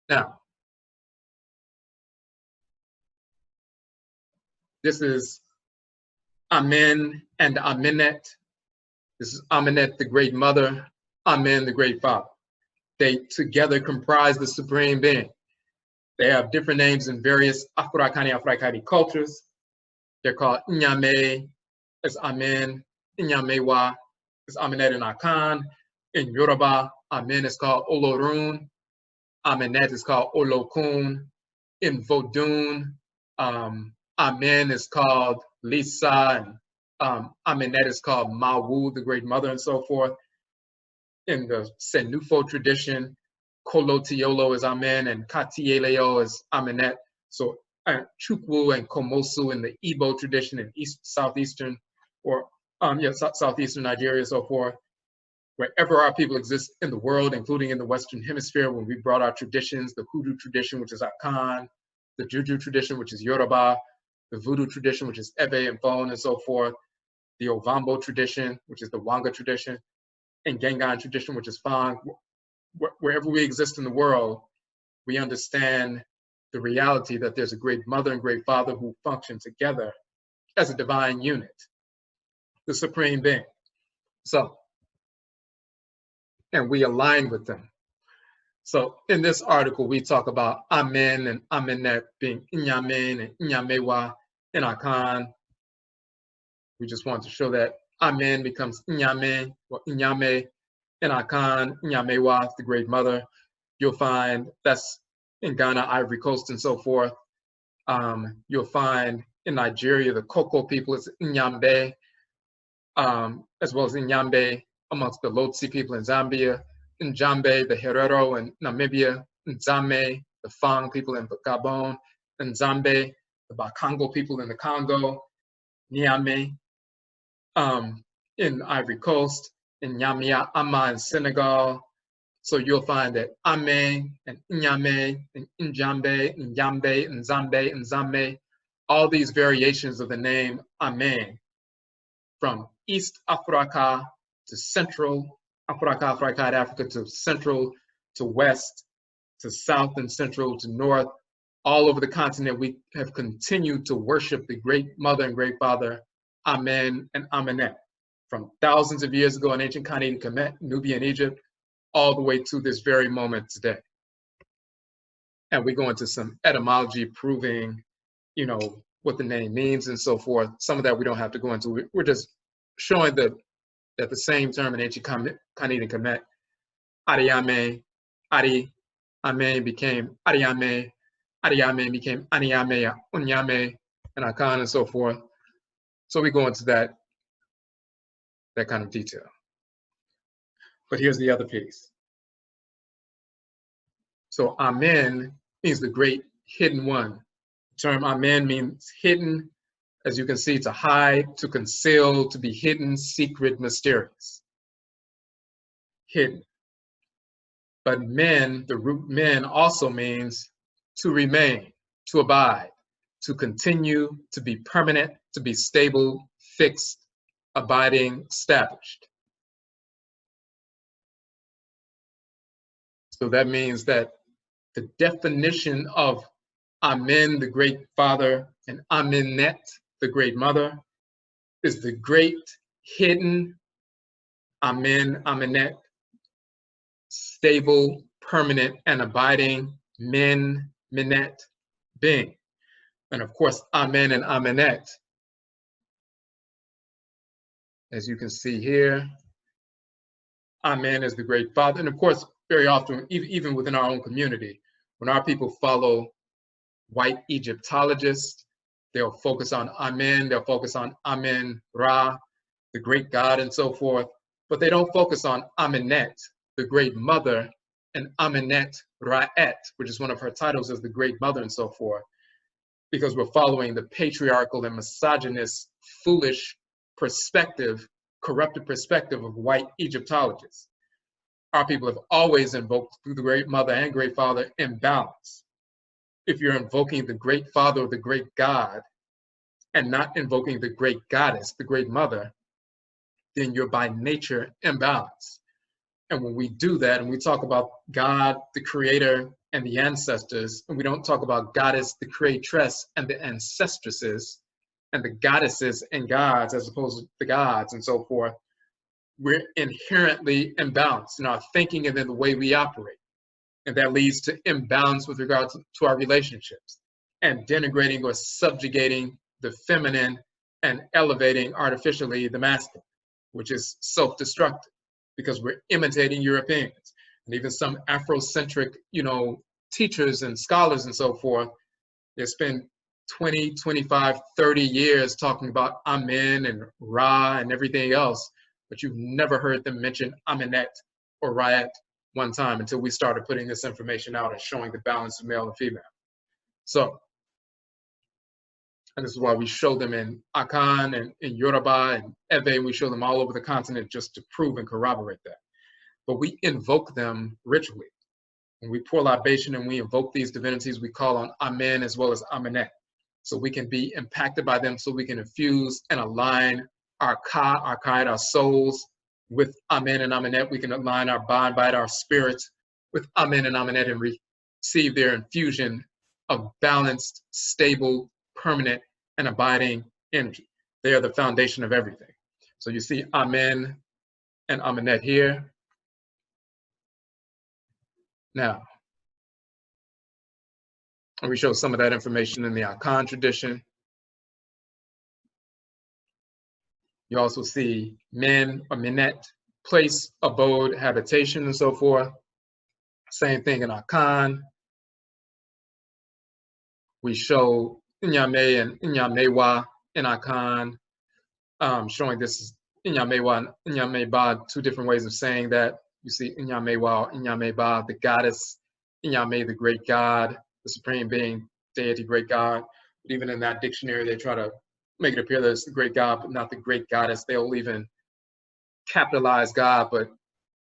Now, this is Amen and Amenet. This is Amenet, the great mother, Amen, the great father. They together comprise the supreme being. They have different names in various Afurakani, Afuraitkaitnit cultures. They're called Nyame as Amen, Nyamewa is Amenet and Akan. In Yoruba, Amen is called Olorun. Amenet is called Olokun. In Vodun, Amen is called Lisa, and Amenet is called Mawu, the great mother, and so forth. In the Senufo tradition, Kolotiolo is Amen and Katieleo is Amenet. So Chukwu and Komosu in the Igbo tradition in southeastern Nigeria, so forth. Wherever our people exist in the world, including in the Western Hemisphere, when we brought our traditions, the Hoodoo tradition, which is Akan, the Juju tradition, which is Yoruba, the Voodoo tradition, which is Ebe and Fon and so forth, the Ovambo tradition, which is the Wanga tradition, and Gengan tradition, which is Fang. Wherever we exist in the world, we understand the reality that there's a great mother and great father who function together as a divine unit, the supreme being. So, and we align with them. So in this article, we talk about Amen and Amenet being Inyamen and Inyamewa in Akan. We just want to show that Amen becomes Inyame or Inyame in Akan, Inyamewa, the great mother. You'll find that's in Ghana, Ivory Coast, and so forth. You'll find in Nigeria, the Koko people is Inyambe, as well as Inyambe amongst the Lotsi people in Zambia, Njambe, the Herero in Namibia, Nzame, the Fang people in Gabon, Nzambe, the Bakongo people in the Congo, Niame in Ivory Coast, in Nyamia Ama in Senegal. So you'll find that Ame and Nyame and Njambe, Nyambe, Nzambe, Nzame, all these variations of the name Ame, from East Africa to Central Africa, Afuraitkai Africa, to Central, to West, to South and Central, to North, all over the continent, we have continued to worship the great mother and great father, Amen and Amenet, from thousands of years ago in ancient Khanate Kemet, Nubia, and Egypt, all the way to this very moment today. And we go into some etymology proving, you know, what the name means and so forth. Some of that we don't have to go into. We're just showing that the same term in ancient Khanate Kemet, Ariame, Ari, Ame became Ariame, Ariame became Aniame, Unyame, and Akan, and so forth. So we go into that kind of detail. But here's the other piece. So Amen means the great hidden one. The term Amen means hidden, as you can see, to hide, to conceal, to be hidden, secret, mysterious. Hidden. But men, the root men, also means to remain, to abide, to continue, to be permanent, to be stable, fixed, abiding, established. So that means that the definition of Amen, the great father, and Amenet, the great mother, is the great hidden Amen, Amenet, stable, permanent, and abiding Menet being. And of course, Amen and Amenet, as you can see here, Amen is the great father. And of course, very often, even within our own community, when our people follow white Egyptologists, they'll focus on Amen, they'll focus on Amen, Ra, the great God, and so forth, but they don't focus on Amenet, the great mother, and Amenet Rait, which is one of her titles as the great mother, and so forth, because we're following the patriarchal and misogynist, foolish perspective, corrupted perspective of white Egyptologists. Our people have always invoked through the great mother and great father in balance. If you're invoking the great father or the great God and not invoking the great goddess, the great mother, then you're by nature imbalanced. And when we do that and we talk about God, the creator and the ancestors, and we don't talk about goddess, the creatress, and the ancestresses, and the goddesses and gods as opposed to the gods and so forth, we're inherently imbalanced in our thinking and in the way we operate. And that leads to imbalance with regard to our relationships, and denigrating or subjugating the feminine and elevating artificially the masculine, which is self-destructive because we're imitating Europeans. And even some Afrocentric, teachers and scholars and so forth, they spend 20, 25, 30 years talking about Amen and Ra and everything else, but you've never heard them mention Amenet or Rait one time until we started putting this information out and showing the balance of male and female. So, and this is why we show them in Akan and in Yoruba and Ebe, we show them all over the continent just to prove and corroborate that. But we invoke them ritually. When we pour libation and we invoke these divinities, we call on Amen as well as Amenet. So we can be impacted by them, so we can infuse and align our Ka, our Kite, our souls with Amen and Amenet. We can align our bite, our spirits with Amen and Amenet and receive their infusion of balanced, stable, permanent, and abiding energy. They are the foundation of everything. So you see Amen and Amenet here. Now, and we show some of that information in the Akan tradition. You also see men or Menet, place, abode, habitation, and so forth. Same thing in Akan. We show Inyame and Inyamewa in Akan, showing this is Inyamewa and Inyameba, two different ways of saying that. You see Inyamewa or Inyameba, the goddess, Inyame, the great God, the supreme being, deity, great God. But even in that dictionary, they try to make it appear that it's the great God, but not the great goddess. They'll even capitalize God, but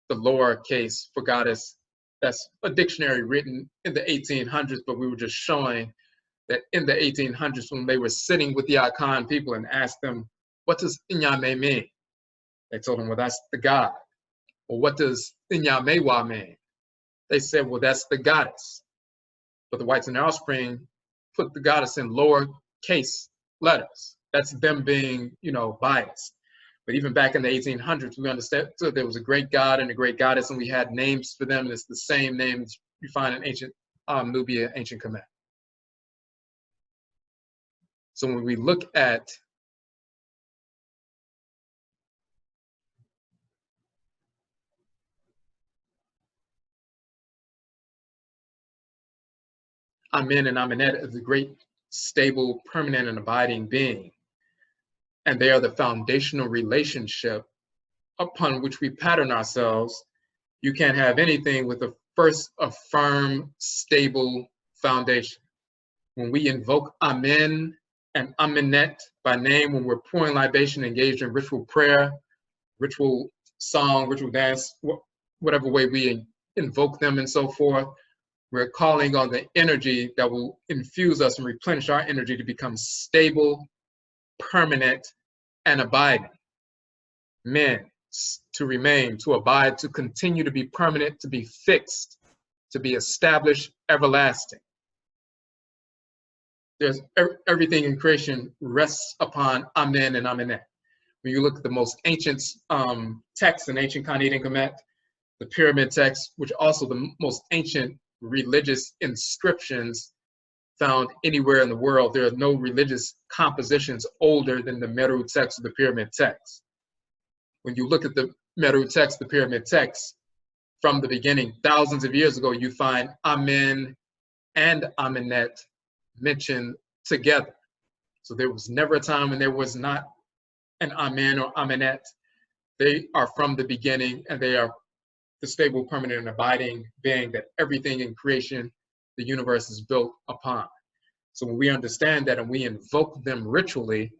the lower case for goddess. That's a dictionary written in the 1800s, but we were just showing that in the 1800s, when they were sitting with the Akan people and asked them, what does Inyame mean? They told them, well, that's the God. Well, what does Inyamewa mean? They said, well, that's the goddess. But the whites and their offspring put the goddess in lower case letters. That's them being, biased. But even back in the 1800s, we understood there was a great God and a great goddess, and we had names for them. And it's the same names you find in ancient Nubia, ancient Kemet. So when we look at Amen and Amenet as a great, stable, permanent, and abiding being, and they are the foundational relationship upon which we pattern ourselves, you can't have anything with a firm, stable foundation. When we invoke Amen and Amenet by name, when we're pouring libation, engaged in ritual prayer, ritual song, ritual dance, whatever way we invoke them and so forth, we're calling on the energy that will infuse us and replenish our energy to become stable, permanent, and abiding. Men, to remain, to abide, to continue to be permanent, to be fixed, to be established, everlasting. There's everything in creation rests upon Amen and Amenet. When you look at the most ancient texts in ancient Khanate and Kemet, the pyramid texts, which are also the most ancient religious inscriptions found anywhere in the world, there are no religious compositions older than the Meru text or the pyramid text. When you look at the Meru text, the pyramid text, from the beginning, thousands of years ago, you find Amen and Amenet mentioned together. So there was never a time when there was not an Amen or Amenet. They are from the beginning, and they are the stable, permanent, and abiding being that everything in creation, the universe, is built upon. So when we understand that and we invoke them ritually,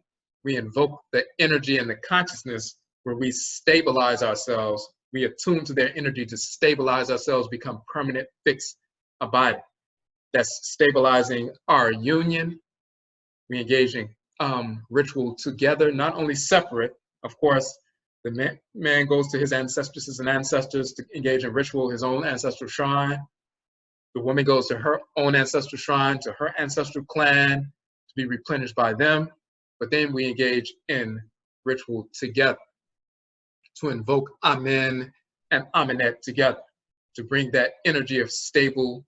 we invoke the energy and the consciousness where we stabilize ourselves. We attune to their energy to stabilize ourselves, become permanent, fixed, abiding. That's stabilizing our union. We engage in ritual together, not only separate. Of course, the man goes to his ancestresses and ancestors to engage in ritual, his own ancestral shrine. The woman goes to her own ancestral shrine, to her ancestral clan, to be replenished by them. But then we engage in ritual together to invoke Amen and Amenet together, to bring that energy of stability,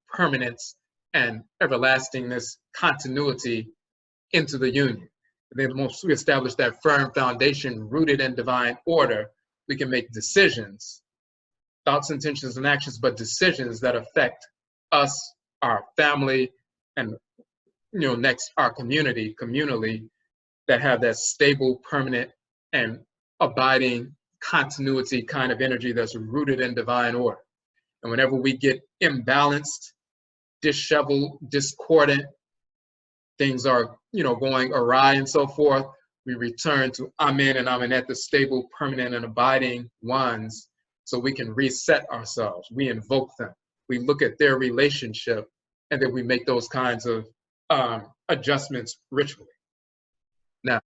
permanence, and everlastingness, continuity into the union. And then once we establish that firm foundation rooted in divine order, we can make decisions, thoughts, intentions, and actions, but decisions that affect us, our family, and next our community, communally, that have that stable, permanent, and abiding continuity kind of energy that's rooted in divine order. And whenever we get imbalanced, disheveled, discordant, things are going awry and so forth, we return to Amen and Amenet, the stable, permanent, and abiding ones, so we can reset ourselves. We invoke them. We look at their relationship, and then we make those kinds of adjustments ritually. Now,